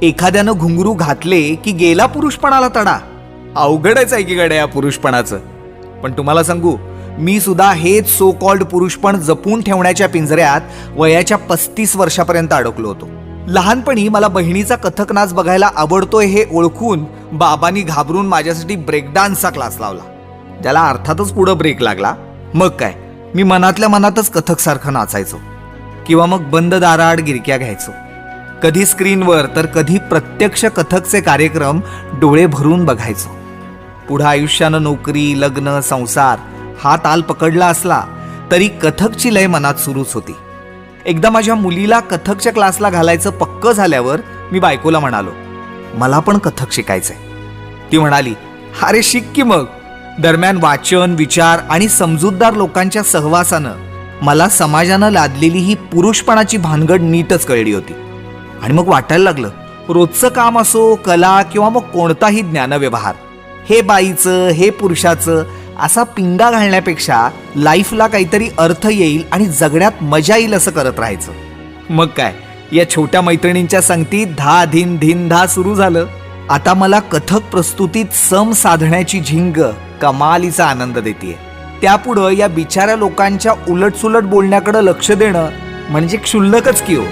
एखाद्यानं घुंगरू घातले की गेला पुरुषपणाला तडा. अवघडच आहे की गड्या या पुरुषपणाचं. पण तुम्हाला सांगू, मी सुद्धा हेच सो कॉल्ड पुरुषपण जपून ठेवण्याच्या पिंजऱ्यात वयाच्या 35 वर्षापर्यंत अडकलो होतो. लहानपणी मला बहिणीचा कथक नाच बघायला आवडतोय हे ओळखून बाबांनी घाबरून माझ्यासाठी ब्रेक डान्सचा क्लास लावला, ज्याला अर्थातच पुढं ब्रेक लागला. मग काय, मी मनातल्या मनातच कथक सारखं नाचायचो किंवा मग बंद दाराआड गिरक्या घ्यायचो. कधी स्क्रीनवर तर कधी प्रत्यक्ष कथकचे कार्यक्रम डोळे भरून बघायचो. पुढं आयुष्यानं नोकरी, लग्न, संसार हा ताल पकडला असला तरी कथकची लय मनात सुरूच होती. एकदा माझ्या मुलीला कथकच्या क्लासला घालायचं पक्क झाल्यावर मी बायकोला म्हणालो, मला पण कथक शिकायचंय. ती म्हणाली, अरे शिक की मग. दरम्यान वाचन, विचार आणि समजूतदार लोकांच्या सहवासानं मला समाजानं लादलेली ही पुरुषपणाची भानगड नीटच कळली होती. आणि मग वाटायला लागलं, रोजचं काम असो, कला किंवा मग कोणताही ज्ञानव्यवहार, हे बाईचं हे पुरुषाचं असा पिंगा घालण्यापेक्षा लाईफला काहीतरी अर्थ येईल आणि जगण्यात मजा येईल असं करत राहायचं. मग काय, या छोट्या मैत्रिणींच्या संगतीत धा धिन धिन धा सुरू झालं. आता मला कथक प्रस्तुतीत सम साधण्याची झिंग कमालीचा आनंद देतेय. त्यापुढं या बिचाऱ्या लोकांच्या उलटसुलट बोलण्याकडे लक्ष देणं म्हणजे क्षुल्लकच की हो.